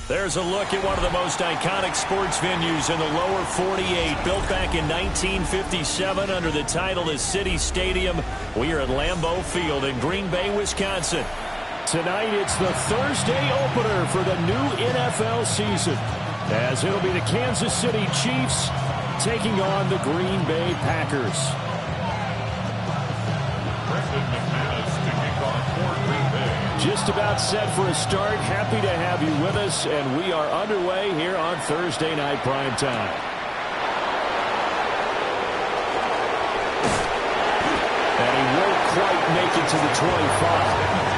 There's a look at one of the most iconic sports venues in the lower 48. Built back in 1957 under the title of City Stadium. We are at Lambeau Field in Green Bay, Wisconsin. Tonight it's the Thursday opener for the new NFL season, as it'll be the Kansas City Chiefs taking on the Green Bay Packers. Just about set for a start. Happy to have you with us, and we are underway here on Thursday Night Prime Time. And he won't quite make it to the 25.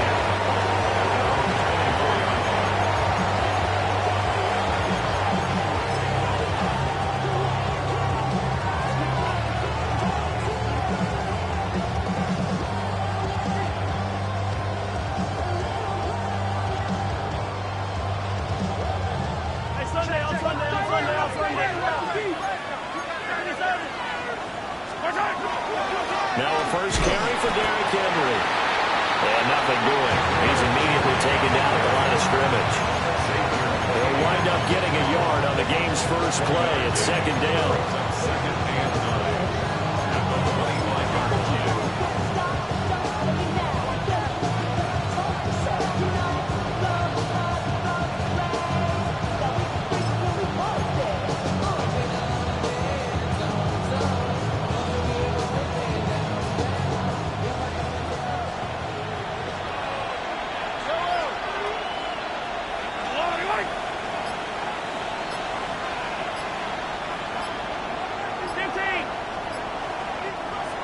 Now a first carry for Derrick Henry. And nothing doing. He's immediately taken down at the line of scrimmage. He'll wind up getting a yard on the game's first play at second down.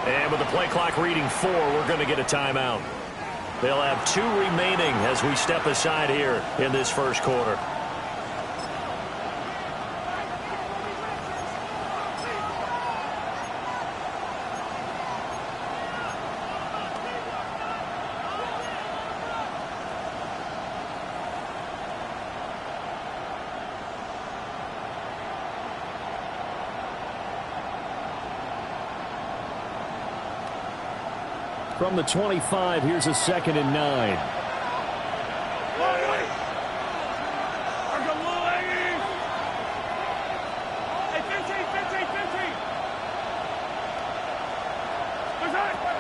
And with the play clock reading 4, we're going to get a timeout. They'll have 2 remaining as we step aside here in this first quarter. From the 25, here's a 2nd and 9.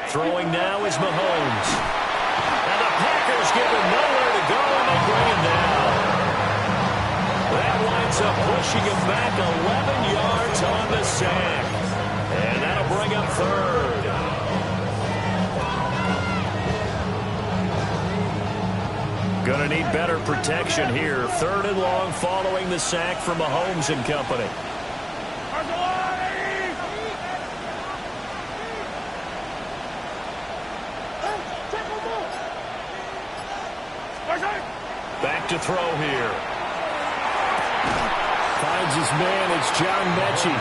Throwing now is Mahomes. And the Packers give him nowhere to go, and they bring him down. That winds up pushing him back 11 yards on the sack. And that'll bring up 3rd. Going to need better protection here. 3rd and long following the sack from Mahomes and company. Back to throw here. Finds his man. It's John Mechie.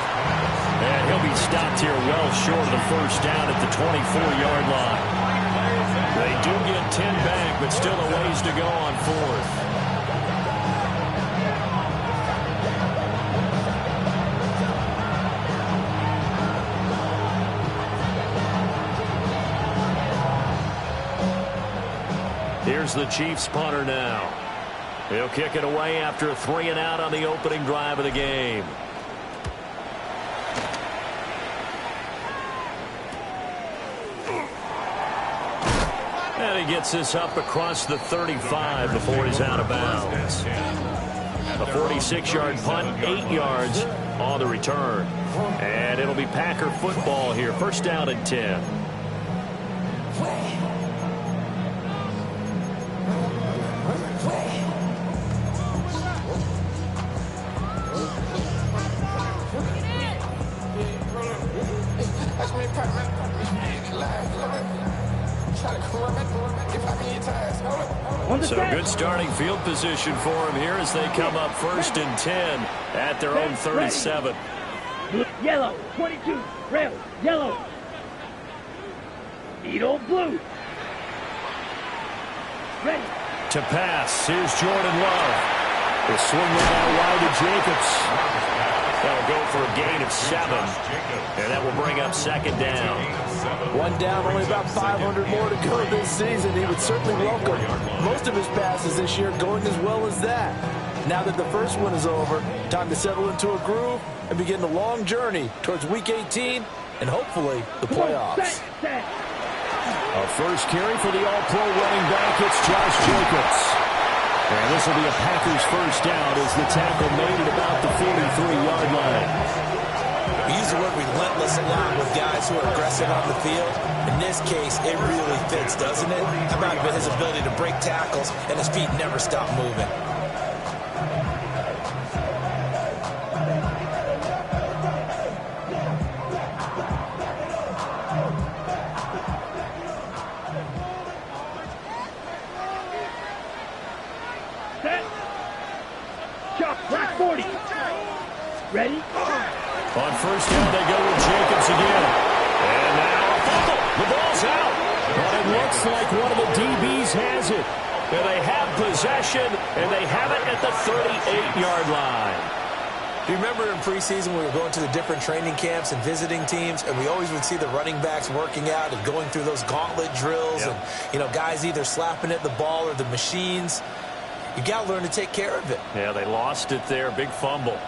And he'll be stopped here well short of the first down at the 24-yard line. They do get 10 back, but still a ways to go on 4th. Here's the Chiefs punter now. He'll kick it away after a 3 and out on the opening drive of the game. And he gets this up across the 35 before he's out of bounds. A 46-yard punt, 8 yards on the return. And it'll be Packer football here. First down and 10. So good starting field position for him here as they come up 1st and 10 at their own 37. Yellow, 22, red, yellow. Needle blue. Ready. To pass, here's Jordan Love. The swing right out wide to Jacobs. That'll go for a gain of 7. And that will bring up 2nd down. 1 down, only about 500 more to go this season. He would certainly welcome most of his passes this year going as well as that. Now that the first one is over, time to settle into a groove and begin the long journey towards Week 18 and hopefully the playoffs. A first carry for the All-Pro running back. It's Josh Jacobs. And this will be a Packers first down as the tackle made at about the 43-yard line. We use the word relentless a lot with guys who are aggressive on the field. In this case, it really fits, doesn't it? How about his ability to break tackles and his feet never stop moving? Black 40. Ready? On first down, they go with Jacobs again. And now a fumble. The ball's out. But it looks like one of the DBs has it. And they have possession, and they have it at the 38-yard line. Do you remember in preseason we were going to the different training camps and visiting teams, and we always would see the running backs working out and going through those gauntlet drills, Yep. and, you know, guys either slapping at the ball or the machines. You got to learn to take care of it. Yeah, they lost it there. Big fumble.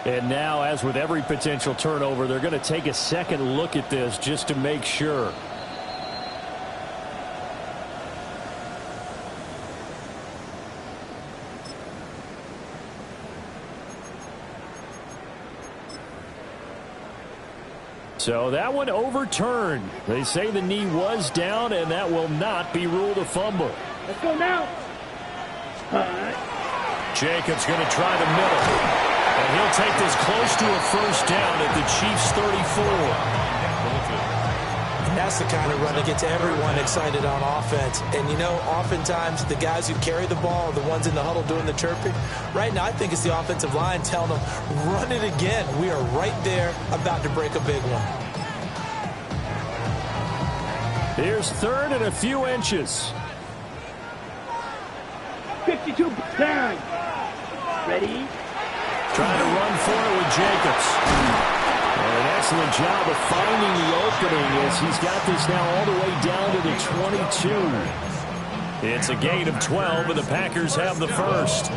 And now, as with every potential turnover, they're going to take a second look at this just to make sure. So that one overturned. They say the knee was down, and that will not be ruled a fumble. Let's go now. Jacobs going to try the middle. And he'll take this close to a first down at the Chiefs' 34. And that's the kind of run that gets everyone excited on offense. And, you know, oftentimes the guys who carry the ball are the ones in the huddle doing the chirping. Right now, I think it's the offensive line telling them, run it again. We are right there about to break a big one. Here's third and a few inches. 52 down. Ready? Trying to run for it with Jacobs. And an excellent job of finding the opening as he's got this now all the way down to the 22. It's a gain of 12, and the Packers have the first.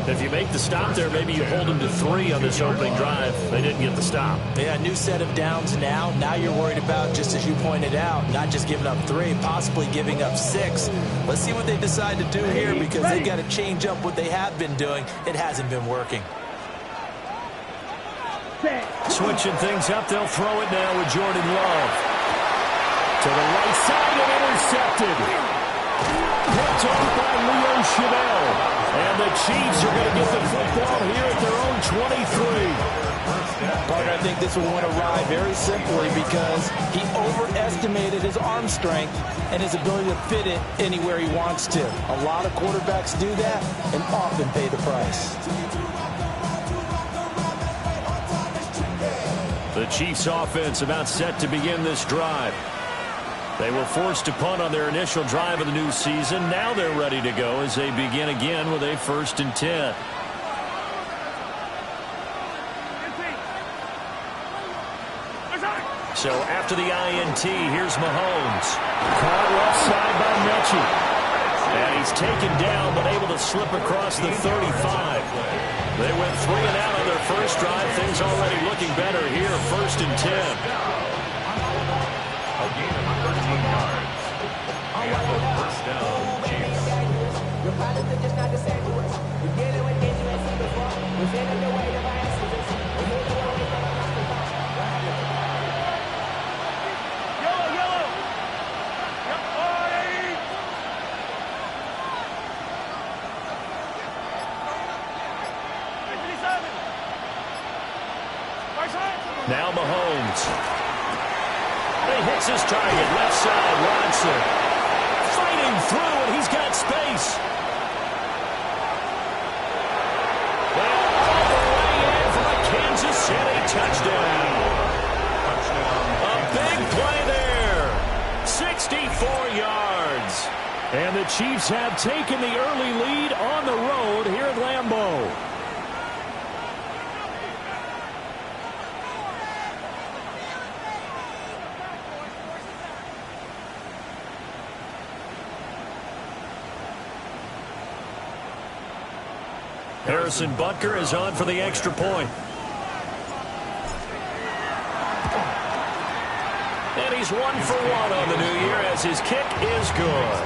If you make the stop there, maybe you hold them to 3 on this opening drive. They didn't get the stop. Yeah, new set of downs now. Now you're worried about, just as you pointed out, not just giving up 3, possibly giving up 6. Let's see what they decide to do here, because they've got to change up what they have been doing. It hasn't been working. Switching things up, they'll throw it now with Jordan Love. To the right side and intercepted. Picked off by Leo Chanel. And the Chiefs are going to get the football here at their own 23. Carter, I think this one went awry very simply because he overestimated his arm strength and his ability to fit it anywhere he wants to. A lot of quarterbacks do that and often pay the price. The Chiefs offense about set to begin this drive. They were forced to punt on their initial drive of the new season. Now they're ready to go as they begin again with a 1st and 10. So after the INT, here's Mahomes. Caught left side by Mechie. And he's taken down, but able to slip across the 35. They went 3 and out on their first drive. Things already looking better here. 1st and 10. A gain of 13 yards. And the first down, Chiefs. Now Mahomes. He hits his target, left side, Watson. Fighting through, and he's got space. And all the way in for a Kansas City touchdown. A big play there. 64 yards. And the Chiefs have taken the early lead on the road here at Lambeau. Harrison Butker is on for the extra point. And he's 1 for 1 on the new year as his kick is good.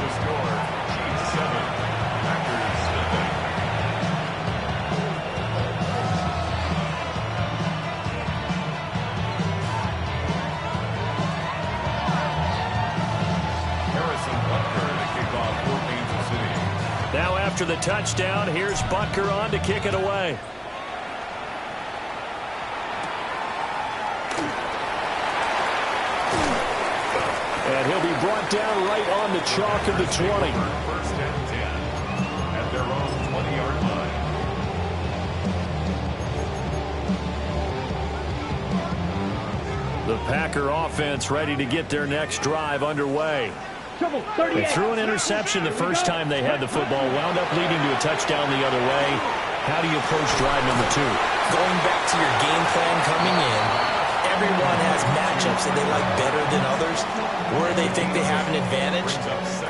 Now after the touchdown, here's Butker on to kick it away. And he'll be brought down right on the chalk of the 20. First and 10 at their own 20-yard line. The Packer offense ready to get their next drive underway. They threw an interception the first time they had the football, wound up leading to a touchdown the other way. How do you approach drive number 2? Going back to your game plan coming in, everyone has matchups that they like better than others. Where they think they have an advantage,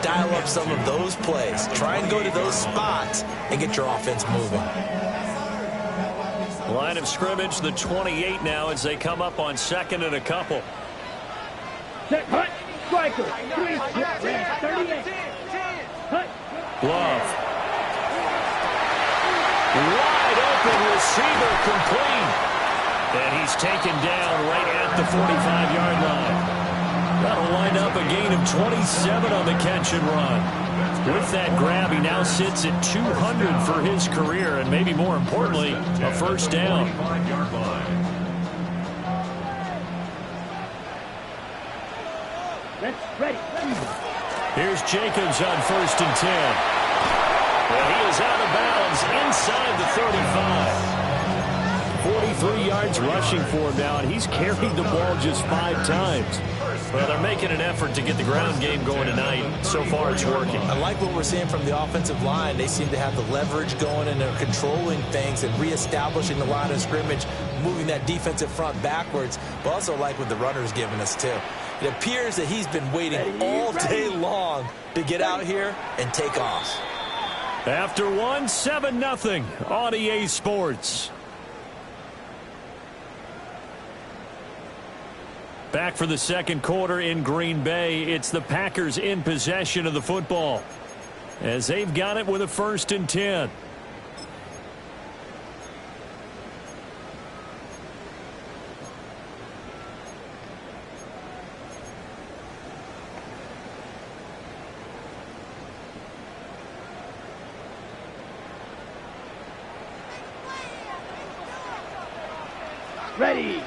dial up some of those plays. Try and go to those spots and get your offense moving. Line of scrimmage, the 28 now as they come up on second and a couple. Set, hut, striker, 38. Hut. Love. Wide open receiver complete. And he's taken down right at the 45-yard line. That'll wind up a gain of 27 on the catch and run. With that grab, he now sits at 200 for his career, and maybe more importantly, a first down. That's ready. Here's Jacobs on first and 10. And he is out of bounds inside the 35. 43 yards rushing for him now, and he's carried the ball just 5 times. Well, they're making an effort to get the ground game going tonight. So far, it's working. I like what we're seeing from the offensive line. They seem to have the leverage going, and they're controlling things and reestablishing the line of scrimmage, moving that defensive front backwards. But also like what the runner's giving us, too. It appears that he's been waiting all day long to get out here and take off. After one, 7-0 on EA Sports. Back for the second quarter in Green Bay. It's the Packers in possession of the football as they've got it with a first and 10. Ready.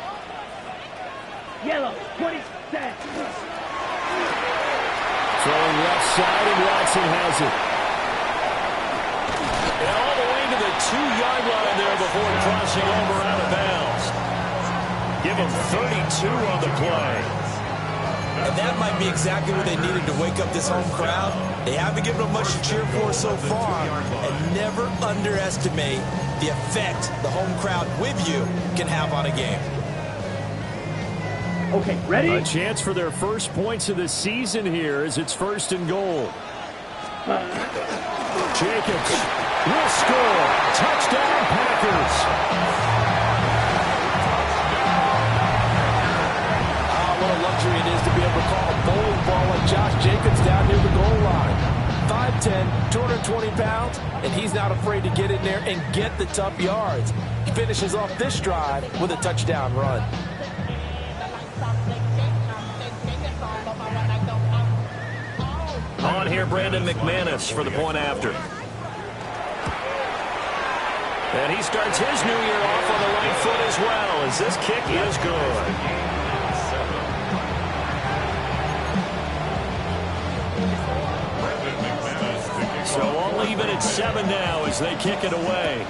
Yellow, 20 set. Throwing left side, and Watson has it. And all the way to the 2-yard line there before crossing over out of bounds. Give him 32 on the play. And that might be exactly what they needed to wake up this home crowd. They haven't given them much to cheer for so far. And never underestimate the effect the home crowd with you can have on a game. Okay, ready? A chance for their first points of the season here as it's first and goal. Jacobs will score. Touchdown, Packers. What a luxury it is to be able to call a bowling ball like Josh Jacobs down near the goal line. 5'10", 220 pounds, and he's not afraid to get in there and get the tough yards. He finishes off this drive with a touchdown run. On here, Brandon McManus for the point after. And he starts his new year off on the right foot as well, as this kick is good. So all even at 7 now as they kick it away.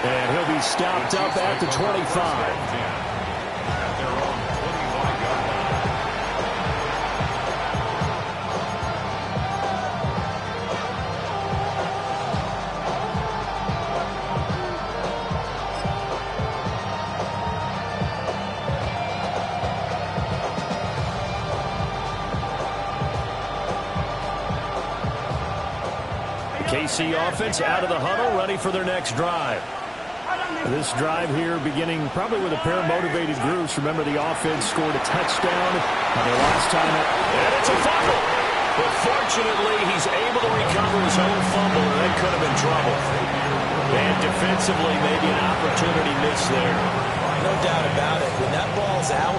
And he'll be stopped up at the 25. KC offense out of the huddle, ready for their next drive. This drive here beginning probably with a pair of motivated groups. Remember, the offense scored a touchdown on their last time up. And it's a fumble. But fortunately, he's able to recover his own fumble, and that could have been trouble. And defensively, maybe an opportunity miss there. No doubt about it. When that ball's out,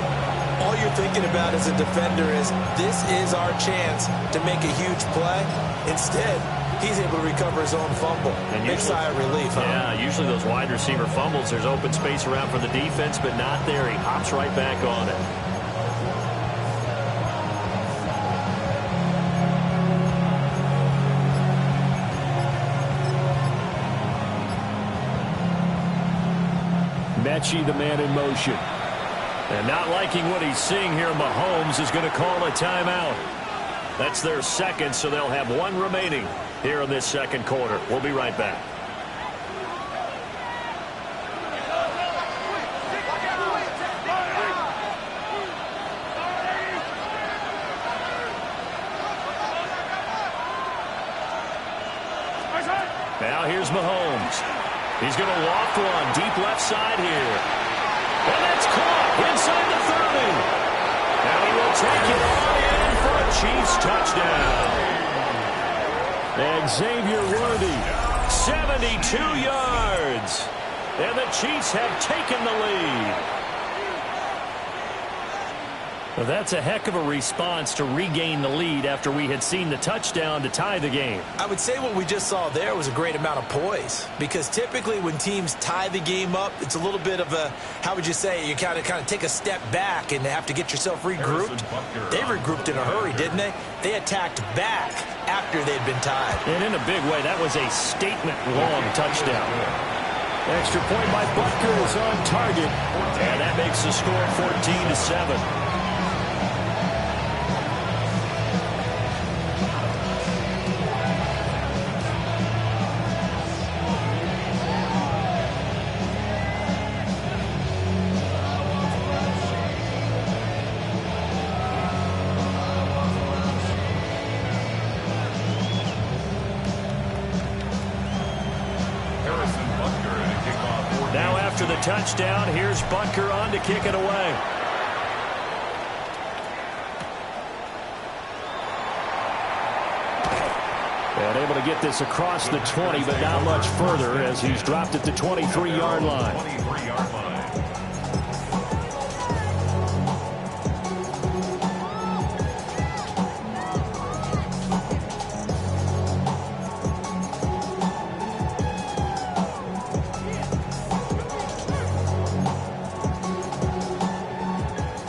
all you're thinking about as a defender is, this is our chance to make a huge play. Instead, he's able to recover his own fumble. And big sigh of relief, huh? Yeah, usually those wide receiver fumbles, there's open space around for the defense, but not there. He hops right back on it. Mechie, the man in motion. And not liking what he's seeing here, Mahomes is going to call a timeout. That's their second, so they'll have one remaining here in this second quarter. We'll be right back. Now here's Mahomes. He's going to loft one deep left side here. And that's caught inside the 30. Now he will take it on in for a Chiefs touchdown. And Xavier Worthy, 72 yards. And the Chiefs have taken the lead. Well, that's a heck of a response to regain the lead after we had seen the touchdown to tie the game. I would say what we just saw there was a great amount of poise, because typically when teams tie the game up, it's a little bit of a, how would you say, you kind of take a step back and have to get yourself regrouped. They regrouped in a hurry, didn't they? They attacked back after they'd been tied. And in a big way, that was a statement-long touchdown. Extra point by Butker is on target, and that makes the score 14-7. Touchdown. Here's Butker on to kick it away. And able to get this across the 20, but not much further as he's dropped at the 23-yard line.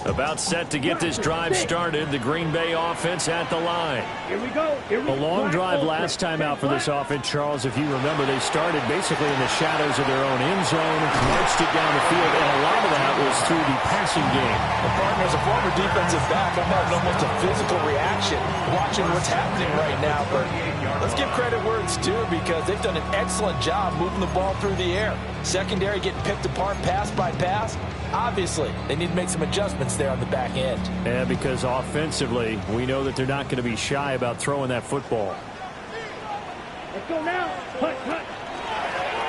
About set to get this drive started. The Green Bay offense at the line. Here we go. A long drive last time out for this offense, Charles. If you remember, they started basically in the shadows of their own end zone, marched it down the field, and a lot of that was through the passing game. The partner, as a former defensive back, I'm having almost a physical reaction watching what's happening right now. But let's give credit where it's due, because they've done an excellent job moving the ball through the air. Secondary getting picked apart pass by pass. Obviously, they need to make some adjustments there on the back end. Yeah, because offensively, we know that they're not going to be shy about throwing that football. Let's go now. Hut, hut.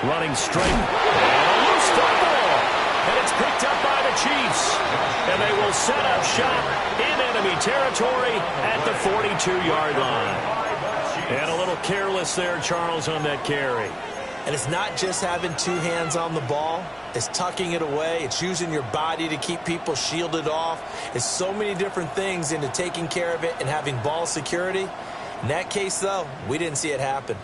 Running straight. And a loose football. And it's picked up by the Chiefs. And they will set up shop in enemy territory at the 42-yard line. And a little careless there, Charles, on that carry. And it's not just having two hands on the ball. It's tucking it away. It's using your body to keep people shielded off. It's so many different things into taking care of it and having ball security. In that case, though, we didn't see it happen.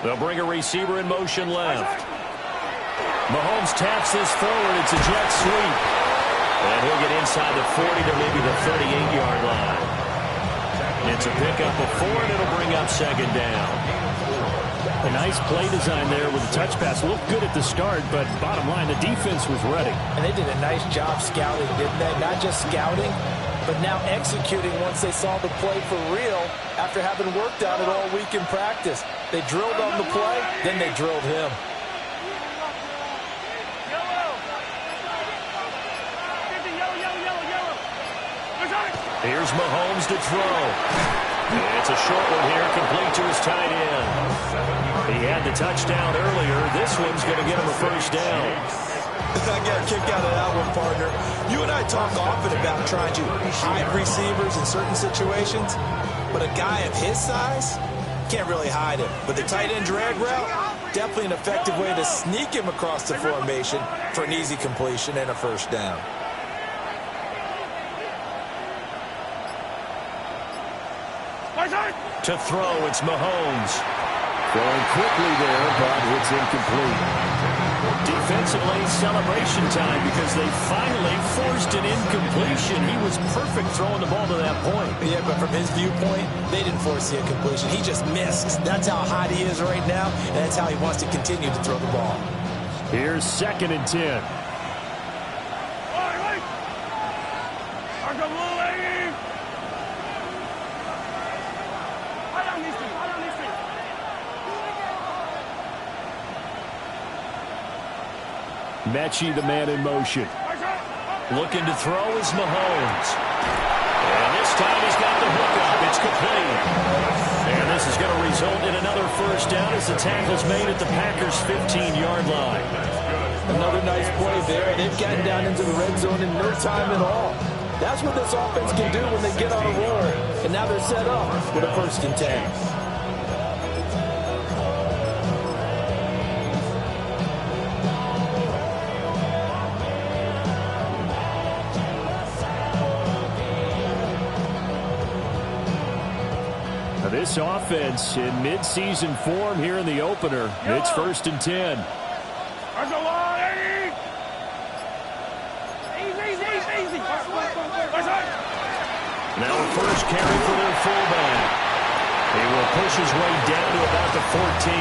They'll bring a receiver in motion left. Mahomes taps this forward. It's a jet sweep. And he'll get inside the 40 to maybe the 38-yard line. It's a pickup of 4, and it'll bring up second down. A nice play design there with the touch pass. Looked good at the start, but bottom line, the defense was ready. And they did a nice job scouting, didn't they? Not just scouting, but now executing once they saw the play for real after having worked on it all week in practice. They drilled on the play, then they drilled him. Here's Mahomes to throw. It's a short one here, complete to his tight end. He had the touchdown earlier. This one's going to get him a first down. I got a kick out of that one, partner. You and I talk often about trying to hide receivers in certain situations, but a guy of his size can't really hide him. But the tight end drag route, definitely an effective way to sneak him across the formation for an easy completion and a first down. To throw, it's Mahomes. Throwing quickly there, but it's incomplete. Defensively, celebration time because they finally forced an incompletion. He was perfect throwing the ball to that point. Yeah, but from his viewpoint, they didn't force the incompletion. He just missed. That's how hot he is right now, and that's how he wants to continue to throw the ball. Here's 2nd and 10. Mechie, the man in motion. Looking to throw is Mahomes. And this time he's got the hook up. It's complete. And this is going to result in another first down as the tackle's made at the Packers' 15-yard line. Another nice play there. They've gotten down into the red zone in no time at all. That's what this offense can do when they get on a roll. And now they're set up with a 1st and 10. This offense in mid-season form here in the opener. It's 1st and 10. Now a first carry for their fullback. He will push his way down to about the 14.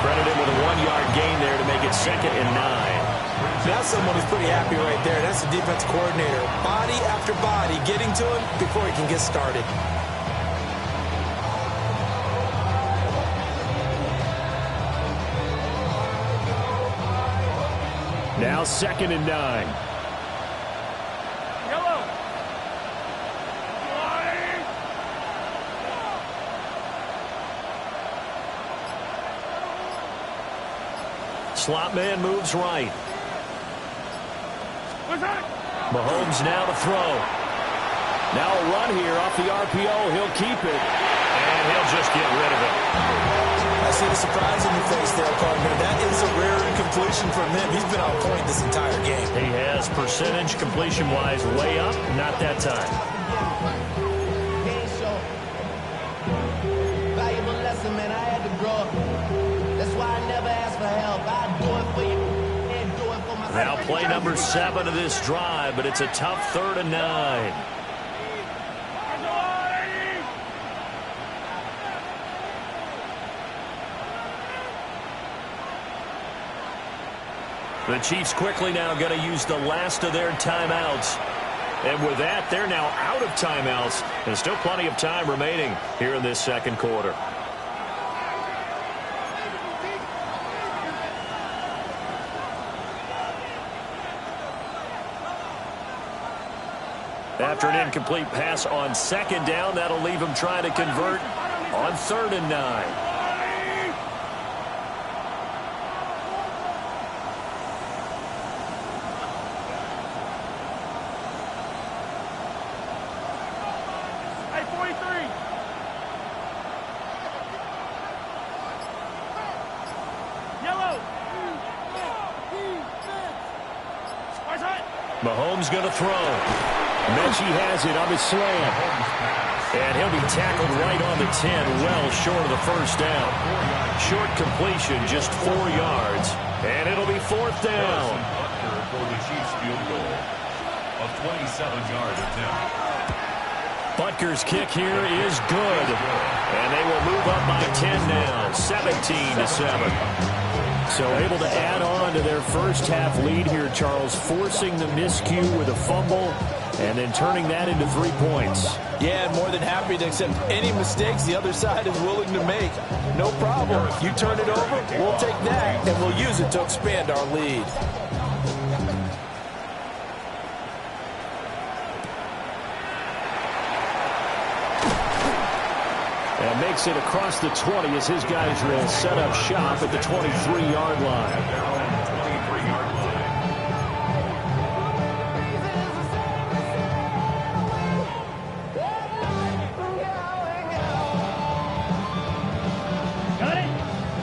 Credited with a 1-yard gain there to make it 2nd and 9. That's someone who's pretty happy right there. That's the defense coordinator. Body after body getting to him before he can get started. Now 2nd and 9. Slot man moves right. Mahomes now to throw. Now a run here off the RPO. He'll keep it. And he'll just get rid of it. I see the surprise in your face there, partner. That is a rare incompletion from him. He's been on point this entire game. He has percentage completion-wise way up. Not that time. Valuable lesson, man. I had to grow up. That's why I never ask for help. I do it for you and do it for myself. Now play number 7 of this drive, but it's a tough 3rd and 9. The Chiefs quickly now going to use the last of their timeouts. And with that, they're now out of timeouts. There's still plenty of time remaining here in this 2nd quarter. After an incomplete pass on 2nd down, that'll leave him trying to convert on 3rd and 9. Mahomes going to throw. Mechie has it on his slam. And he'll be tackled right on the 10, well short of the first down. Short completion, just 4 yards. And it'll be 4th down. For the Chiefs field goal of 27-yard attempt. Butker's kick here is good. And they will move up by 10 now, 17-7. So able to add on to their first half lead here, Charles, forcing the miscue with a fumble And then turning that into 3 points. Yeah, more than happy to accept any mistakes the other side is willing to make. No problem. You turn it over, we'll take that, and we'll use it to expand our lead. And makes it across the 20 as his guys will set up shop at the 23-yard line.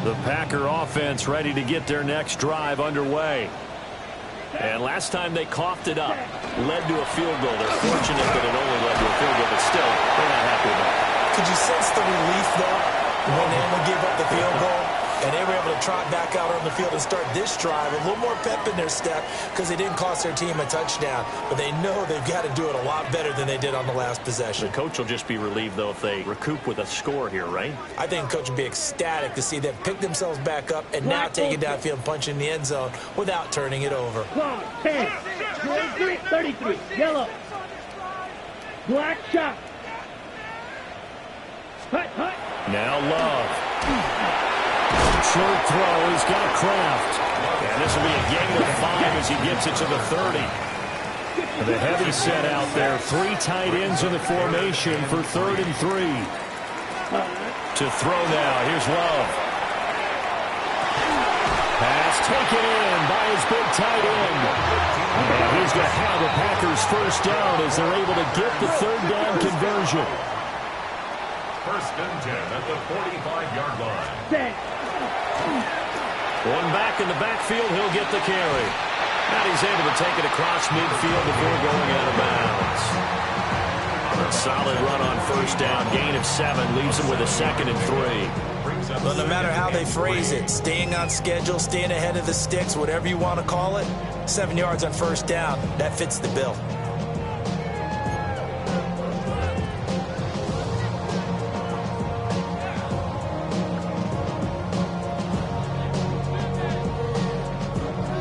The Packer offense ready to get their next drive underway. And last time they coughed it up, led to a field goal. They're fortunate that it only led to a field goal, but still, they're not happy about it. Could you sense the relief, though, when they only gave up the field goal? And they were able to trot back out on the field and start this drive. A little more pep in their step because they didn't cost their team a touchdown. But they know they've got to do it a lot better than they did on the last possession. The coach will just be relieved, though, if they recoup with a score here, right? I think the coach will be ecstatic to see them pick themselves back up and now take it downfield and punch in the end zone without turning it over. 10, 33, yellow. Black shot. Hut, hut. Now Love. Short throw. He's got Kraft. And this will be a gain of 5 as he gets it to the 30. The heavy set out there. 3 tight ends in the formation for 3rd and 3. To throw now. Here's Love. Pass taken in by his big tight end. And he's going to have the Packers first down as they're able to get the 3rd down conversion. 1st and 10 at the 45-yard line. Set. One back in the backfield, he'll get the carry. And he's able to take it across midfield before going out of bounds. A solid run on 1st down, gain of 7, leaves him with a 2nd and 3. Well, no matter how they phrase it, staying on schedule, staying ahead of the sticks, whatever you want to call it, 7 yards on 1st down, that fits the bill.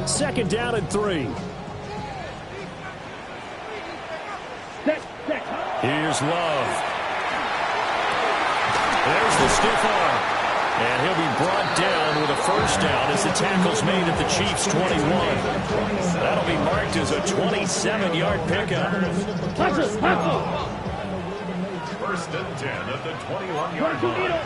Second down and 3. Here's Love. There's the stiff arm. And he'll be brought down with a 1st down as the tackle's made at the Chiefs' 21. That'll be marked as a 27-yard pickup. 1st and 10 at the 21-yard line.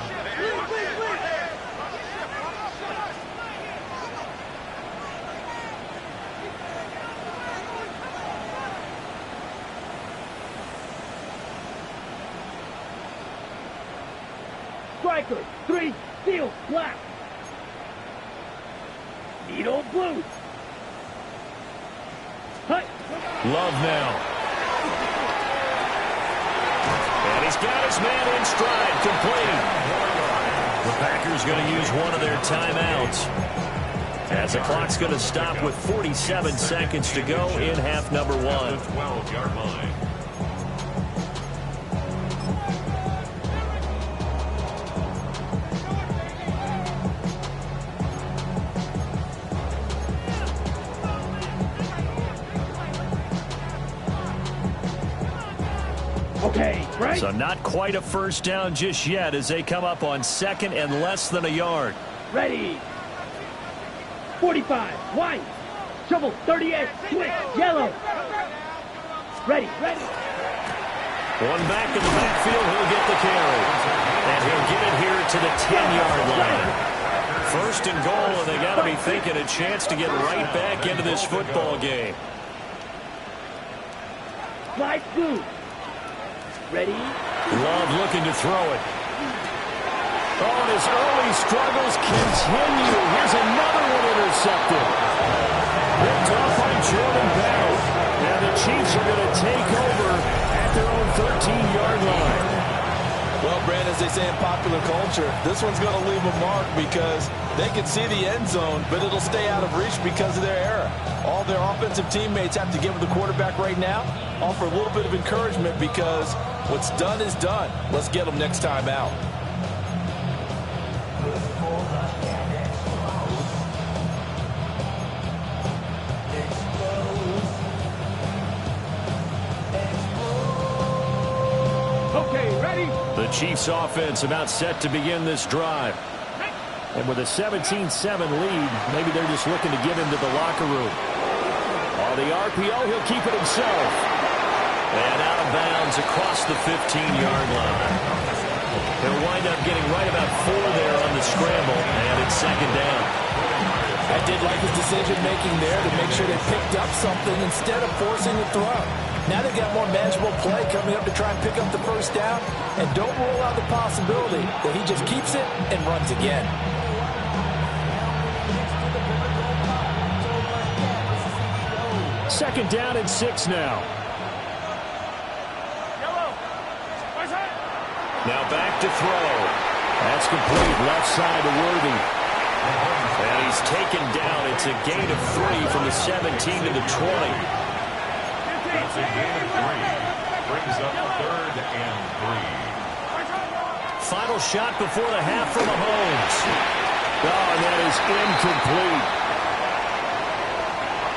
Striker, 3, steel, black. Needle blue. Hut. Love now. And he's got his man in stride, complete. The Packers going to use one of their timeouts. As the clock's going to stop with 47 seconds to go in half number 1. 12-yard line. Okay, right? So not quite a 1st down just yet as they come up on 2nd and less than a yard. Ready. 45, white. Shovel, 38, switch, yellow. Ready. One back in the backfield, he'll get the carry. And he'll get it here to the 10-yard line. 1st and goal, and they got to be thinking a chance to get right back into this football game. Light blue. Ready? Love looking to throw it. Oh, and his early struggles continue. Here's another one intercepted. Ripped off by Jordan Bell. Now the Chiefs are going to take over at their own 13-yard line. Well, Brand, as they say in popular culture, this one's going to leave a mark because they can see the end zone, but it'll stay out of reach because of their error. All their offensive teammates have to give the quarterback right now, offer a little bit of encouragement because what's done is done. Let's get them next time out. Okay, ready? The Chiefs offense about set to begin this drive. And with a 17-7 lead, maybe they're just looking to get into the locker room. On the RPO, he'll keep it himself. And out of bounds across the 15-yard line. He'll wind up getting right about 4 there on the scramble, and it's second down. I did like his decision-making there to make sure they picked up something instead of forcing the throw. Now they've got more manageable play coming up to try and pick up the first down. And don't rule out the possibility that he just keeps it and runs again. Second down and 6 now. Now back to throw. That's complete. Left side to Worthy. And he's taken down. It's a gain of 3 from the 17 to the 20. That's a gain of 3. Brings up 3rd and 3. Final shot before the half from Mahomes. Oh, and that is incomplete.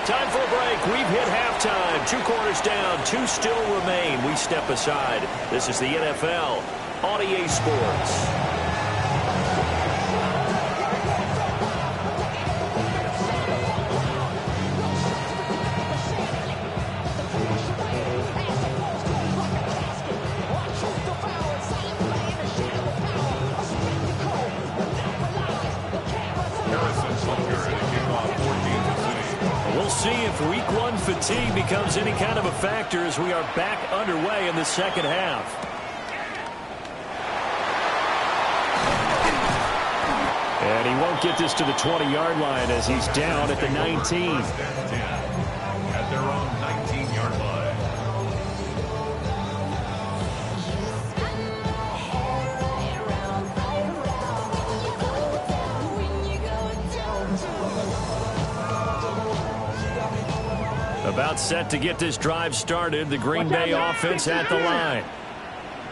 Time for a break. We've hit halftime. 2 quarters down. 2 still remain. We step aside. This is the NFL on EA Sports. We'll see if week 1 fatigue becomes any kind of a factor as we are back underway in the second half. And he won't get this to the 20-yard line as he's down at the 19. First and 10 at their own 19-yard line. About set to get this drive started. The Green Bay offense at the line.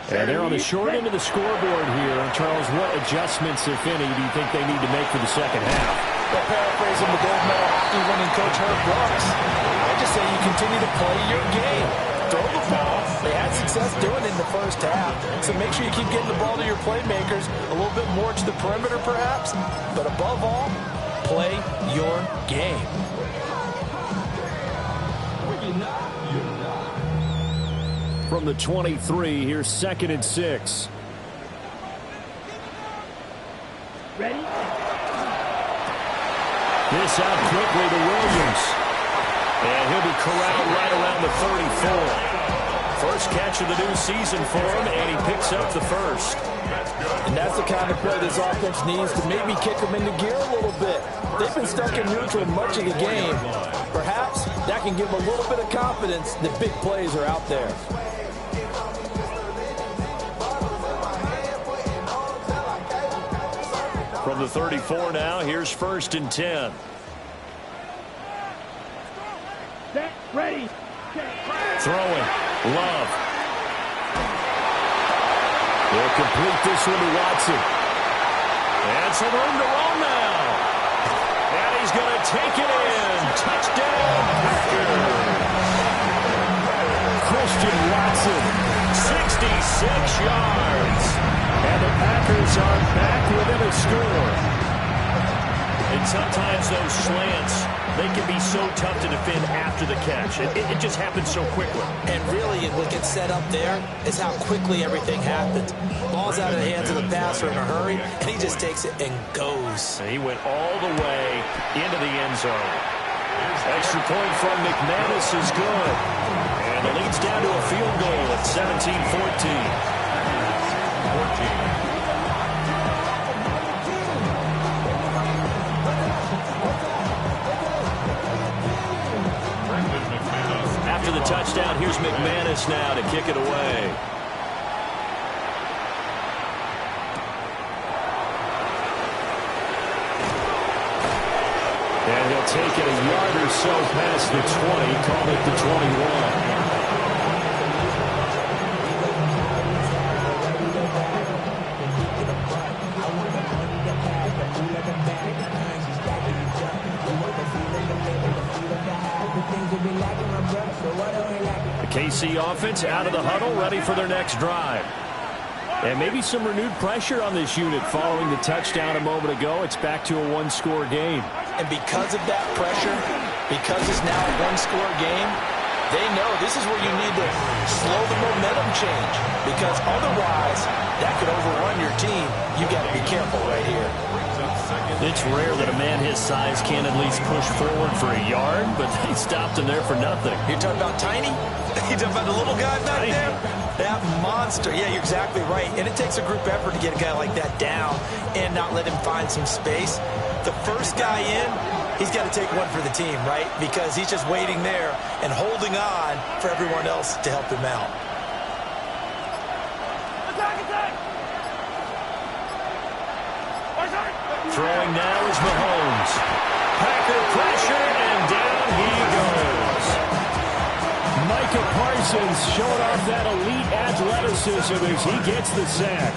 And they're on the short end of the scoreboard here. Charles, what adjustments, if any, do you think they need to make for the second half? Well, paraphrasing the gold medal hockey winning coach Herb Brooks, I just say you continue to play your game. Throw the ball. They had success doing it in the first half. So make sure you keep getting the ball to your playmakers, a little bit more to the perimeter perhaps. But above all, play your game. From the 23, here's 2nd and 6. Ready? This out quickly to Williams. And he'll be corralled right around the 34. First catch of the new season for him, and he picks up the first. And that's the kind of play this offense needs to maybe kick them into gear a little bit. They've been stuck in neutral much of the game. Perhaps that can give them a little bit of confidence that big plays are out there. From the 34 now, here's 1st and 10. Set, ready. Throwing. Love. They'll complete this one to Watson. And some room to roam now. And he's going to take it in. Touchdown, Packers. Christian Watson, 66 yards. And the Packers are back within a score. And sometimes those slants, they can be so tough to defend after the catch. It just happens so quickly. And really, what gets set up there is how quickly everything happens. Ball's out of the hands of the passer in a hurry, and he just takes it and goes. And he went all the way into the end zone. Extra point from McManus is good. And the lead's down to a field goal at 17-14. After the touchdown, here's McManus now to kick it away. And he'll take it a yard or so past the 20, call it the 21. The KC offense out of the huddle, ready for their next drive. And maybe some renewed pressure on this unit following the touchdown a moment ago. It's back to a one-score game. And because of that pressure, because it's now a one-score game, they know this is where you need to slow the momentum change, because otherwise that could overrun your team. You got to be careful right here. It's rare that a man his size can at least push forward for a yard, but they stopped him there for nothing. You're talking about tiny? You're talking about the little guy back there? That monster. Yeah, you're exactly right. And it takes a group effort to get a guy like that down and not let him find some space. The first guy in, he's got to take one for the team, right? Because he's just waiting there and holding on for everyone else to help him out. Throwing now is Mahomes. Packer pressure, and down he goes. Micah Parsons showing off that elite athleticism as he gets the sack.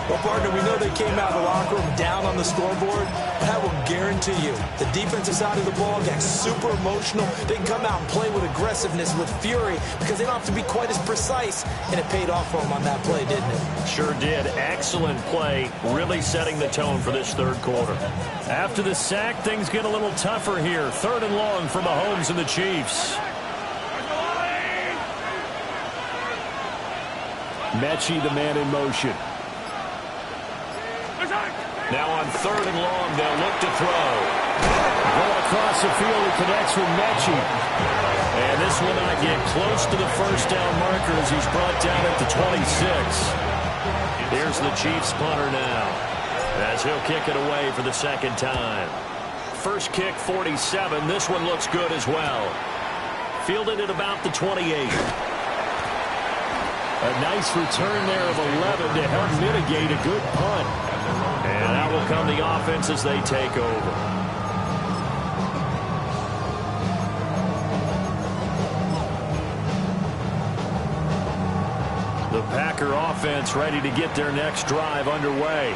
Well, partner, we know they came out of the locker room down on the scoreboard, but I will guarantee you the defensive side of the ball got super emotional. They can come out and play with aggressiveness, with fury, because they don't have to be quite as precise, and it paid off for them on that play, didn't it? Sure did. Excellent play, really setting the tone for this third quarter. After the sack, things get a little tougher here. 3rd and long for Mahomes and the Chiefs. Mechie, the man in motion. Now on 3rd and long, they'll look to throw. Going across the field, it connects with Mechie. And this will not get close to the first down marker as he's brought down at the 26. Here's the Chiefs punter now, as he'll kick it away for the second time. First kick, 47. This one looks good as well. Fielded at about the 28. A nice return there of 11 to help mitigate a good punt. And out will come the offense as they take over. The Packer offense ready to get their next drive underway.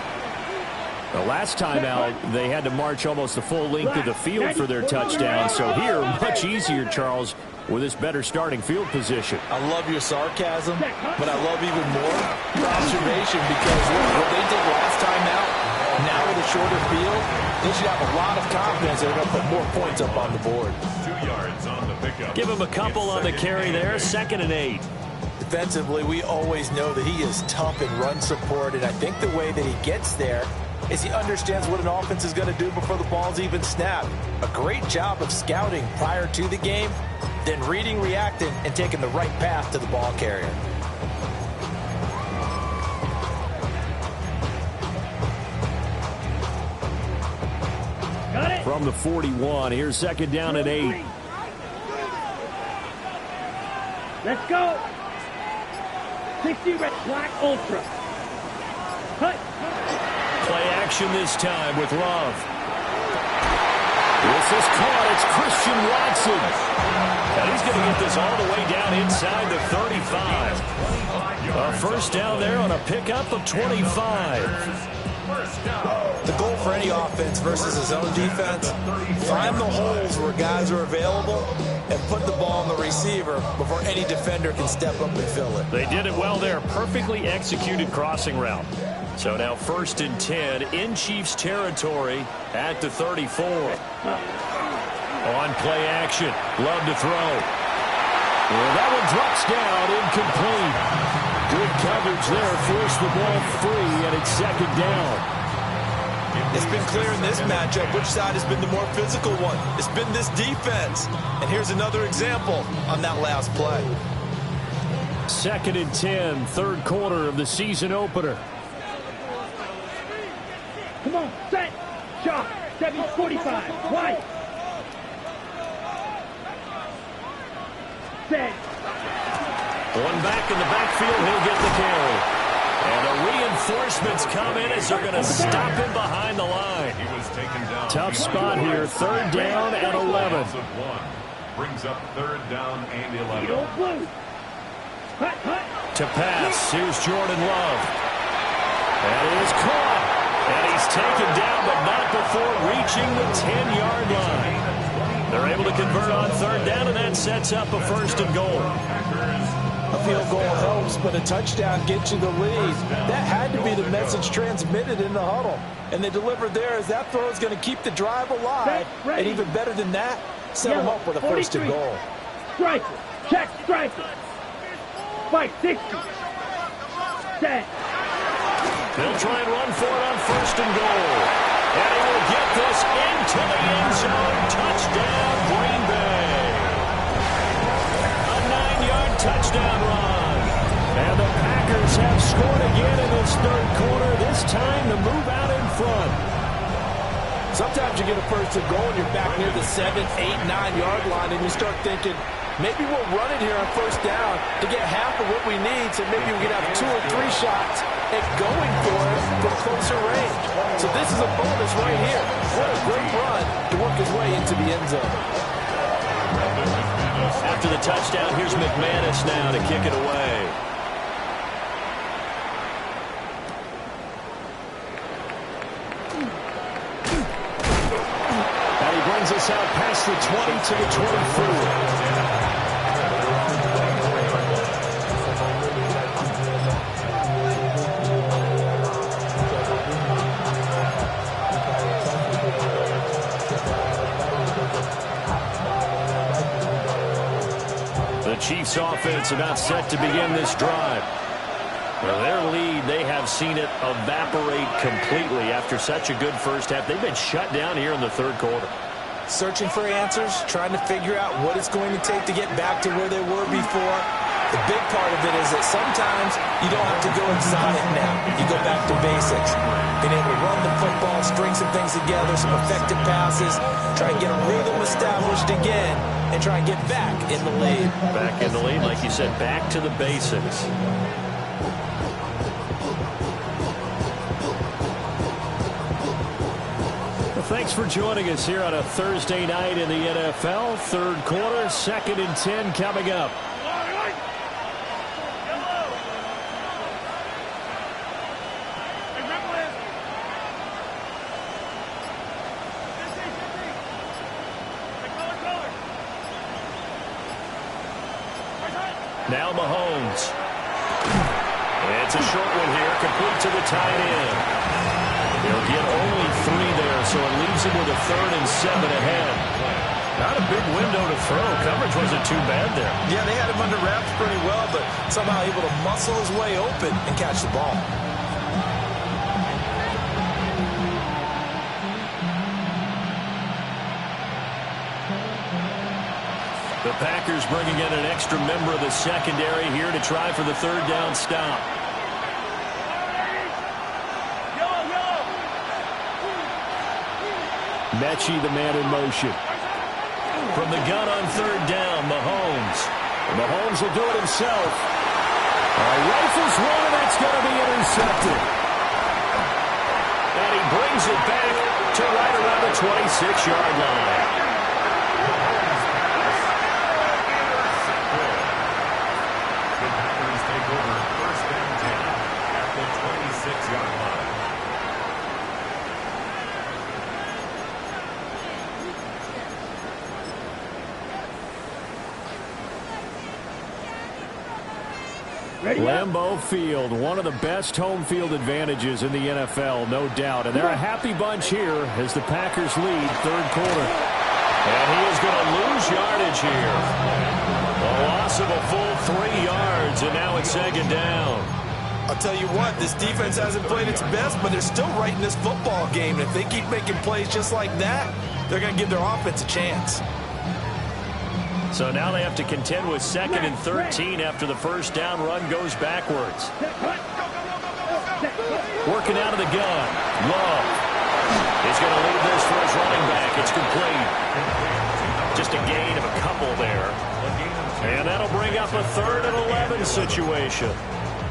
The last time out, they had to march almost the full length of the field for their touchdown. So here, much easier, Charles, with this better starting field position. I love your sarcasm, but I love even more your observation, because what they did last time out, now with a shorter field, they should have a lot of confidence they're going to put more points up on the board. 2 yards on the pickup. Give him a couple on the carry there. 2nd and 8. Defensively, we always know that he is tough in run support, and I think the way that he gets there is he understands what an offense is going to do before the ball's even snapped. A great job of scouting prior to the game, then reading, reacting, and taking the right path to the ball carrier. Got it. From the 41, here's 2nd down and 8. Let's go. 60 red black ultra. Cut. Play action this time with Love. This is caught. It's Christian Watson. And he's going to get this all the way down inside the 35. A first down there on a pickup of 25. The goal for any offense versus a zone defense, find the holes where guys are available and put the ball on the receiver before any defender can step up and fill it. They did it well there. Perfectly executed crossing route. So now 1st and 10 in Chiefs territory at the 34. On play action. Love to throw. Well, that one drops down, incomplete. Good coverage there. Forced the ball free, and it's 2nd down. It's been clear in this matchup which side has been the more physical one. It's been this defense. And here's another example on that last play. 2nd and 10, 3rd quarter of the season opener. Come on, set, shot, 7:45, white. Set. One back in the backfield, he'll get the carry. And the reinforcements come in as they're going to stop him behind the line. He was taken down. Tough spot here, 3rd down and 11. Brings up 3rd down and 11. Don't blue. Hut, hut. To pass, here's Jordan Love. That is caught. And he's taken down, but not before reaching the 10-yard line. They're able to convert on 3rd down, and that sets up a 1st and goal. A field goal helps, but a touchdown gets you the lead. That had to be the message transmitted in the huddle. And they delivered there as that throw is going to keep the drive alive. And even better than that, set them up with a first and goal. Striker. Check striker. Fight 60. Set. They'll try and run for it on first and goal. And he will get this into the end zone. Touchdown, Green Bay. A 9-yard touchdown run. And the Packers have scored again in this third quarter, this time to move out in front. Sometimes you get a first and goal and you're back near the 7, 8, 9-yard line, and you start thinking, maybe we'll run it here on first down to get half of what we need, so maybe we can have 2 or 3 shots at going for it from closer range. So this is a bonus right here. What a great run to work his way into the end zone. After the touchdown, here's McManus now to kick it away. And he brings us out past the 20 to the 24. Chiefs offense about set to begin this drive. Well, their lead, they have seen it evaporate completely after such a good first half. They've been shut down here in the third quarter. Searching for answers, trying to figure out what it's going to take to get back to where they were before. The big part of it is that sometimes you don't have to go exotic now. You go back to basics. Being able to run the football, string some things together, some effective passes, try and get a rhythm established again, and try and get back in the lead. Back in the lead, like you said, back to the basics. Well, thanks for joining us here on a Thursday night in the NFL. Third quarter, 2nd and 10 coming up. Now Mahomes. It's a short one here, complete to the tight end. He'll get only 3 there, so it leaves him with a 3rd and 7 ahead. Not a big window to throw. Coverage wasn't too bad there. Yeah, they had him under wraps pretty well, but somehow able to muscle his way open and catch the ball. The Packers bringing in an extra member of the secondary here to try for the third down stop. Mechie, the man in motion. From the gun on third down, Mahomes. Mahomes will do it himself. Rifles one, and that's going to be intercepted. And he brings it back to right around the 26-yard line. Lambeau Field, one of the best home field advantages in the NFL, no doubt. And they're a happy bunch here as the Packers lead third quarter. And he is going to lose yardage here. A loss of a full 3 yards, and now it's 2nd down. I'll tell you what, this defense hasn't played its best, but they're still right in this football game. And if they keep making plays just like that, they're going to give their offense a chance. So now they have to contend with 2nd and 13 after the first down run goes backwards. Working out of the gun. Love. He's going to leave this for his running back. It's complete. Just a gain of a couple there. And that'll bring up a 3rd and 11 situation.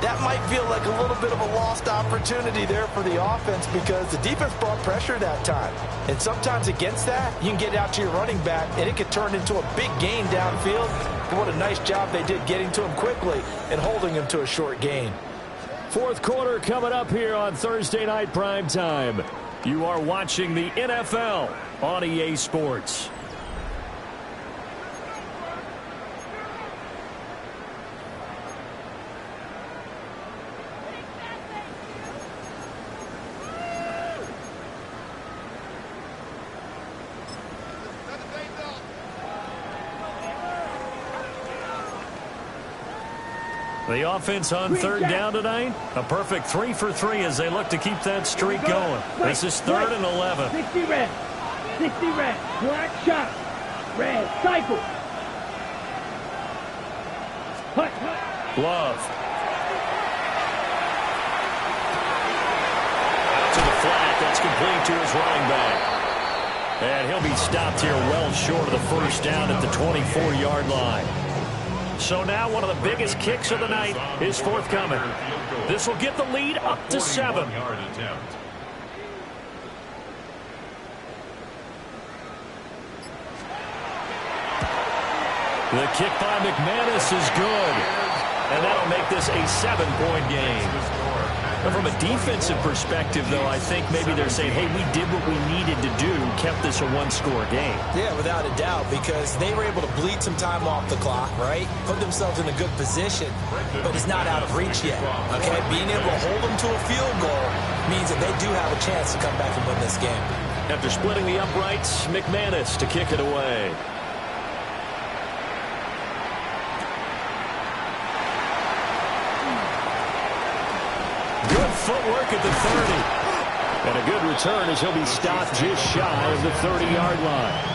That might feel like a little bit of a lost opportunity there for the offense because the defense brought pressure that time. And sometimes against that, you can get out to your running back, and it could turn into a big gain downfield. But what a nice job they did getting to him quickly and holding him to a short gain. Fourth quarter coming up here on Thursday Night Prime Time. You are watching the NFL on EA Sports. The offense on third down tonight, a perfect 3 for 3 as they look to keep that streak going. This is 3rd and 11. 60 red. 60 red. Black shot. Red. Cycle. Hut. Love. Out to the flat. That's complete to his running back. And he'll be stopped here well short of the first down at the 24-yard line. So now one of the biggest kicks of the night is forthcoming. This will get the lead up to 7. The kick by McManus is good. And that'll make this a 7-point game. But from a defensive perspective, though, I think maybe they're saying, hey, we did what we needed to do, kept this a one-score game. Yeah, without a doubt, because they were able to bleed some time off the clock, right? Put themselves in a good position, but it's not out of reach yet, okay? Being able to hold them to a field goal means that they do have a chance to come back and win this game. After splitting the uprights, McManus to kick it away. Good footwork at the 30. And a good return as he'll be stopped just shy of the 30-yard line.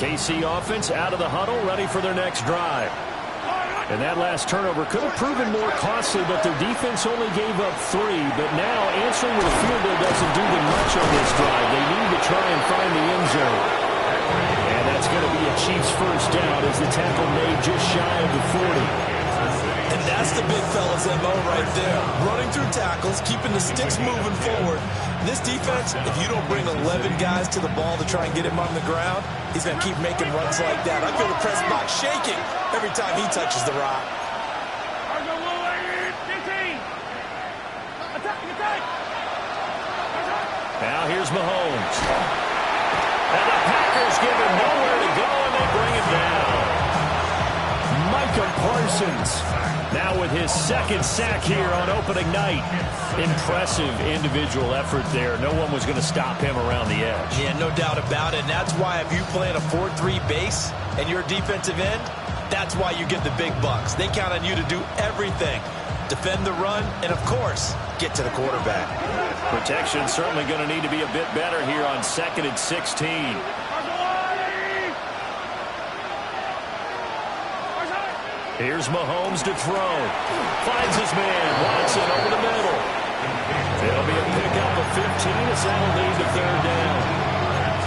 KC offense out of the huddle, ready for their next drive. And that last turnover could have proven more costly, but their defense only gave up 3. But now answering with a field goal doesn't do them much on this drive. They need to try and find the end zone. And that's going to be a Chiefs first down as the tackle made just shy of the 40. And that's the big fella's MO right there. Running through tackles, keeping the sticks moving forward. This defense, if you don't bring 11 guys to the ball to try and get him on the ground, he's going to keep making runs like that. I feel the press box shaking every time he touches the rock. Now here's Mahomes. And the Packers give him nowhere to go, and they bring him down. Micah Parsons now with his second sack here on opening night. Impressive individual effort there. No one was going to stop him around the edge. Yeah, no doubt about it. And that's why if you play in a 4-3 base and you're a defensive end, that's why you get the big bucks. They count on you to do everything. Defend the run and, of course, get to the quarterback. Protection certainly going to need to be a bit better here on 2nd and 16. Here's Mahomes to throw. Finds his man. Watson over the middle. It'll be a pickup of 15 as that'll lead to 3rd down.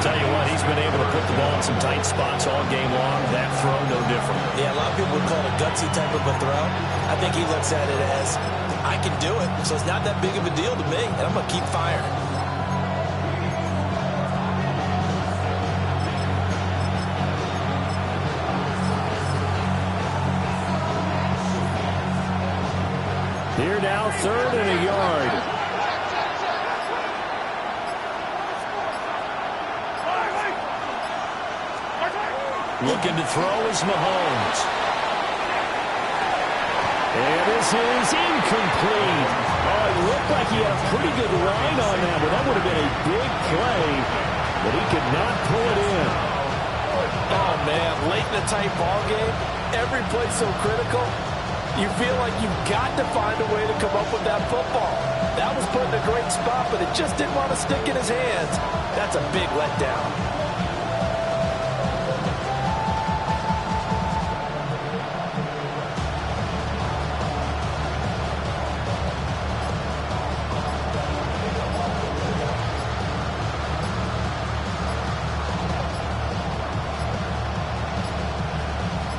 Tell you what, he's been able to put the ball in some tight spots all game long. That throw, no different. Yeah, a lot of people would call it a gutsy type of a throw. I think he looks at it as, I can do it, so it's not that big of a deal to me, and I'm going to keep firing. Here now, 3rd and a yard. Looking to throw is Mahomes. And this is incomplete. Oh, it looked like he had a pretty good line on that, but that would have been a big play, but he could not pull it in. Oh, man, late in a tight ball game, every play so critical. You feel like you've got to find a way to come up with that football. That was put in a great spot, but it just didn't want to stick in his hands. That's a big letdown.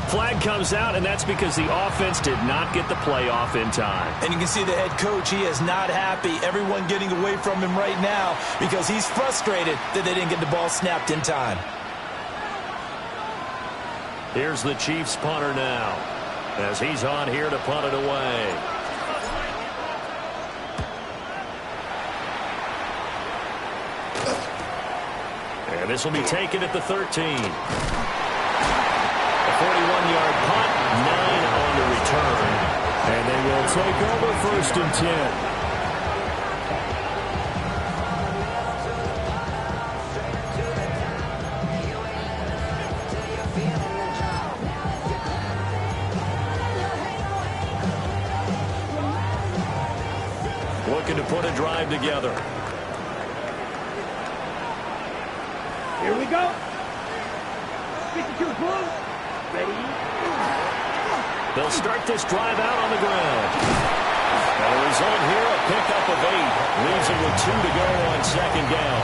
Flag comes out, and that's because the offense did not get the play off in time. And you can see the head coach, he is not happy. Everyone getting away from him right now because he's frustrated that they didn't get the ball snapped in time. Here's the Chiefs punter now as he's on here to punt it away. And this will be taken at the 13. A 41-yard punt, 9 on the return. And they will take over 1st and 10. Looking to put a drive together. Here we go. 52 blue. Ready. They'll start this drive out on the ground. And the result here, a pickup of 8. Leaves it with 2 to go on 2nd down.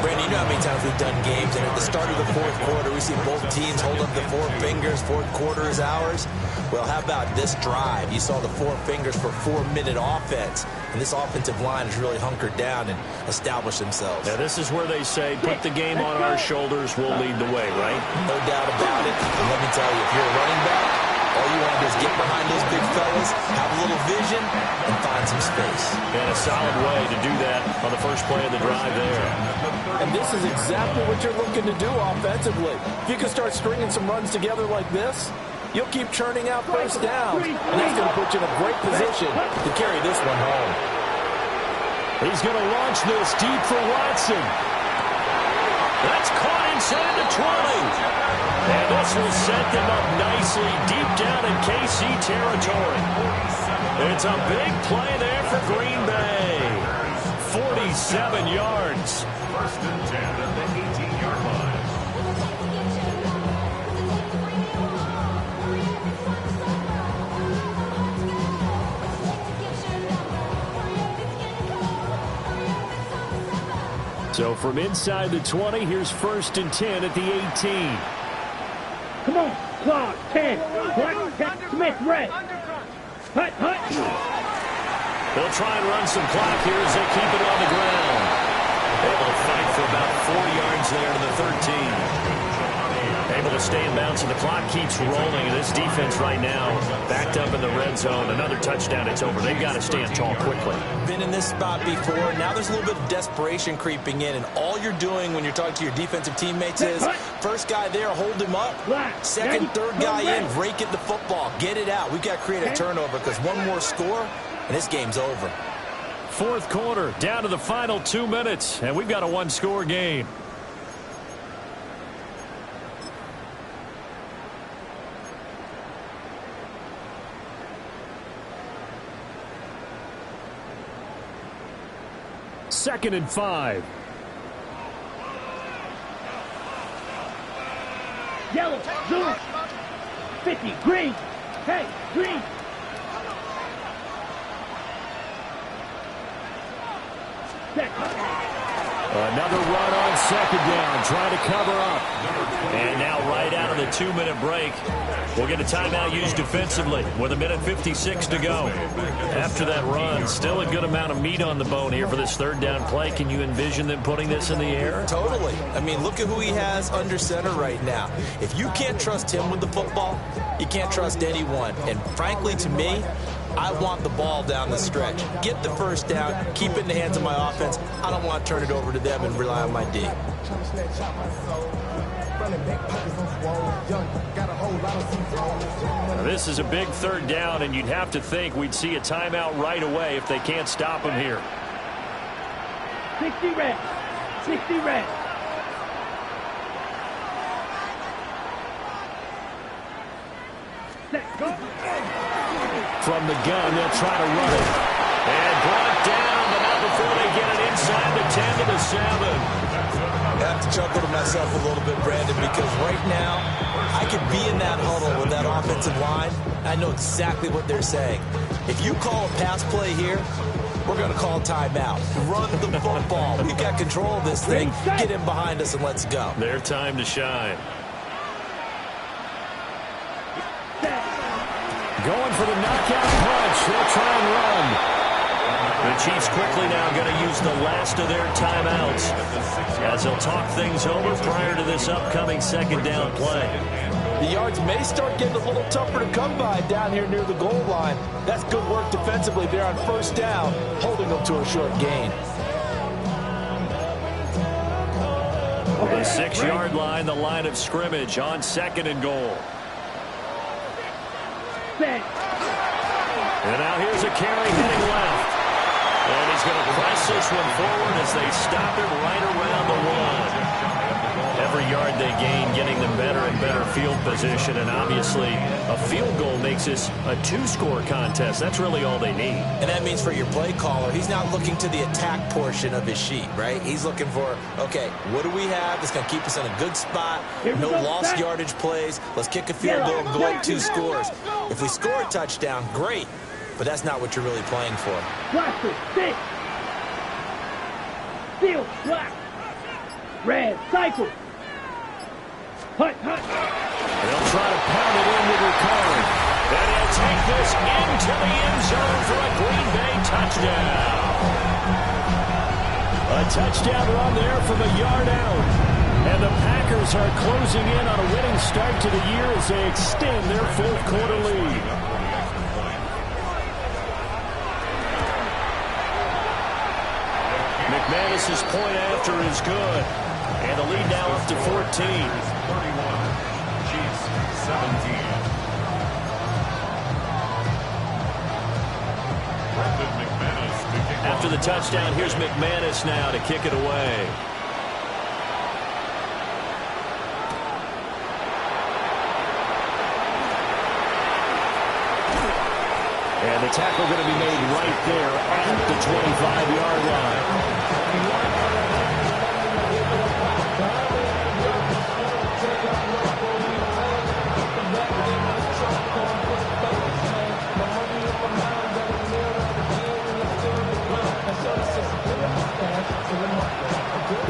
Brandon, you know how many times we've done games, and at the start of the 4th quarter, we see both teams hold up the 4 fingers, 4th quarter is ours. Well, how about this drive? You saw the 4 fingers for 4-minute offense, and this offensive line has really hunkered down and established themselves. Now, this is where they say, put the game on our shoulders, we'll lead the way, right? No doubt about it. And let me tell you, if you're a running back, all you want to do is get behind those big fellas, have a little vision, and find some space. And a solid way to do that on the first play of the drive there. And this is exactly what you're looking to do offensively. If you can start stringing some runs together like this, you'll keep churning out first downs, and that's going to put you in a great position to carry this one home. He's going to launch this deep for Watson. That's caught inside the 20. And this will set them up nicely deep down in KC territory. It's a big play there for Green Bay. 47 yards. 1st and 10 at the 18-yard line. So from inside the 20, here's 1st and 10 at the 18. Come on. Clock. 10. Black. Smith. Red. Hut. They'll try and run some clock here as they keep it on the ground. Able to fight for about 4 yards there to the 13. Able to stay in bounds, and the clock keeps rolling. And this defense right now backed up in the red zone. Another touchdown, it's over. They've got to stand tall quickly. Been in this spot before. Now there's a little bit of desperation creeping in, and all you're doing when you're talking to your defensive teammates is first guy there, hold him up. Second, third guy in, rake at the football. Get it out. We've got to create a turnover because one more score, and this game's over. 4th quarter, down to the final 2 minutes, and we've got a 1-score game. Second and 5. Yellow. Blue. 50. Green. Hey. Green. Another run on 2nd down, trying to cover up. And now right out of the 2-minute break, we'll get a timeout used defensively with 1:56 to go. After that run, still a good amount of meat on the bone here for this 3rd down play. Can you envision them putting this in the air? Totally. I mean, look at who he has under center right now. If you can't trust him with the football, you can't trust anyone. And frankly, to me, I want the ball down the stretch. Get the 1st down, keep it in the hands of my offense. I don't want to turn it over to them and rely on my D. Now, this is a big 3rd down, and you'd have to think we'd see a timeout right away if they can't stop him here. 60 red. 60 red. Set. Go. From the gun, they'll try to run it. And brought down, but not before they get it inside the 10 to the 7. I have to chuckle to myself a little bit, Brandon, because right now I could be in that huddle with that offensive line. I know exactly what they're saying. If you call a pass play here, we're going to call timeout. Run the football. We've got control of this thing. Get in behind us and let's go. Their time to shine. Going for the knockout punch. They'll try and run. The Chiefs quickly now going to use the last of their timeouts as they'll talk things over prior to this upcoming 2nd down play. The yards may start getting a little tougher to come by down here near the goal line. That's good work defensively there on 1st down, holding them to a short gain. The 6-yard line, the line of scrimmage on 2nd and goal. Set. And now here's a carry heading left. And he's going to press this one forward as they stop it right around the 1. Every yard they gain, getting them better and better field position. And obviously, a field goal makes this a 2-score contest. That's really all they need. And that means for your play caller, he's not looking to the attack portion of his sheet, right? He's looking for, okay, what do we have that's going to keep us in a good spot? No lost yardage plays. Let's kick a field goal and go up 2 scores. If we score a touchdown, great. But that's not what you're really playing for. Watch it. 6. Field. Black. Red. Cycle. Hut. They'll try to pound it in with recovery. And he'll take this into the end zone for a Green Bay touchdown. A touchdown run there from a yard out. And the Packers are closing in on a winning start to the year as they extend their 4th quarter lead. McManus's point after is good. And the lead now up to 14. 31. Chiefs 17. After the touchdown, here's McManus now to kick it away. And the tackle going to be made right there at the 25-yard line.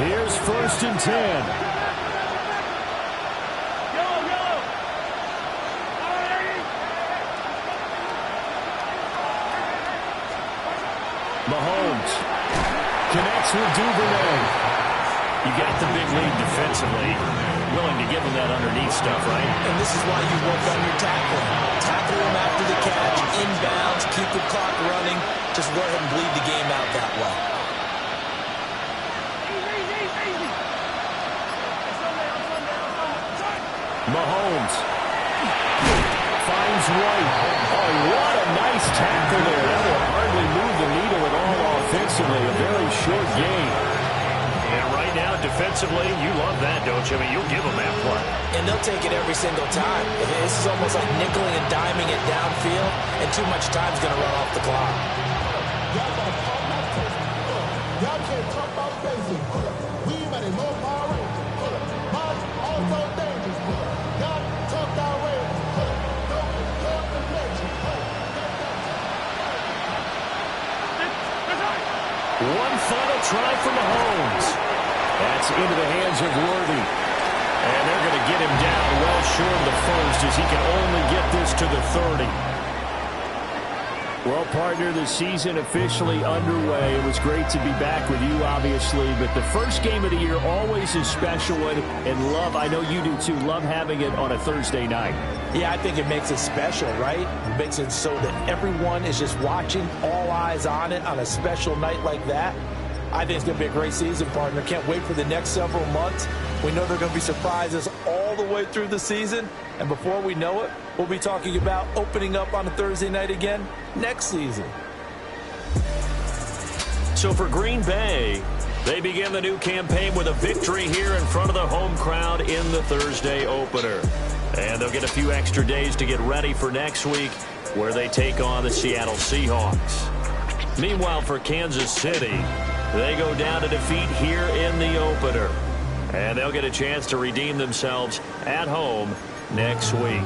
Here's 1st and 10. Mahomes connects with Duvernay. You got the big lead defensively. Willing to give him that underneath stuff, right? And this is why you work on your tackling. Tackle him after the catch, inbounds, keep the clock running. Just go ahead and bleed the game out that way. Mahomes finds White. Oh, what a nice tackle there. That will hardly move the needle at all offensively. A very short game. And right now, defensively, you love that, don't you? I mean, you'll give them that play. And they'll take it every single time. This is almost like nickeling and diming it downfield, and too much time's going to run off the clock. Y'all can't talk about basic. We might as well power rangers. March also dangerous. Y'all talk our way. Don't talk the legend. One final try for Mahomes. That's into the hands of Worthy. And they're going to get him down well short of the first as he can only get this to the 30. Well, partner, the season officially underway. It was great to be back with you, obviously, but the first game of the year always is special, and love, I know you do too, love having it on a Thursday night. Yeah, I think it makes it special, right? It makes it so that everyone is just watching, all eyes on it on a special night like that. I think it's going to be a great season, partner. Can't wait for the next several months. We know there are going to be surprises all the way through the season. And before we know it, we'll be talking about opening up on a Thursday night again next season. So for Green Bay, they begin the new campaign with a victory here in front of the home crowd in the Thursday opener. And they'll get a few extra days to get ready for next week where they take on the Seattle Seahawks. Meanwhile, for Kansas City, they go down to defeat here in the opener. And they'll get a chance to redeem themselves at home next week.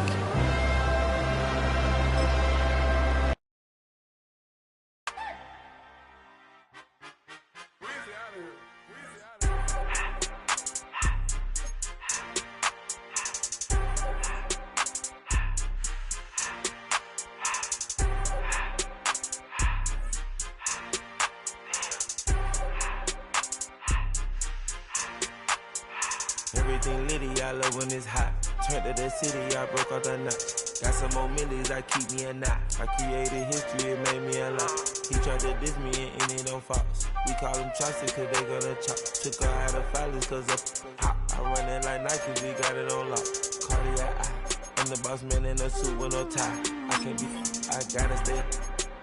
Everything litty, I love when it's hot. Turned to the city, I broke all the nuts. Got some more millies, I keep me a knot. I created history, it made me a lot. He tried to diss me and it don't false. We call them Chaucer cause they gonna chop. Took her out of filers cause of hot. I run it like Nike, we got it on lock. Cardiac eye. I'm the boss man in a suit with no tie. I can't be, I gotta stay.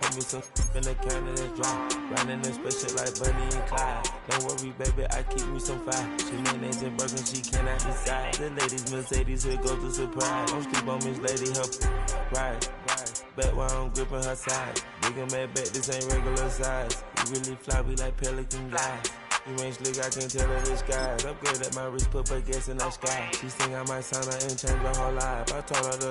Put me some in the can and it's dry. Riding in special like Bunny and Clyde. Don't worry, baby, I keep me some fire. She mayonnaise and burgers, she cannot decide. The ladies, Mercedes, here goes the surprise. Don't sleep on Miss Lady, help ride. Back while I'm gripping her side. Nigga mad back, this ain't regular size. You really fly, we like pelican guys. You ain't slick, I can tell her the skies. Upgrade at my wrist, put gas in the sky. She sing I might sign her and change her whole life. I told her to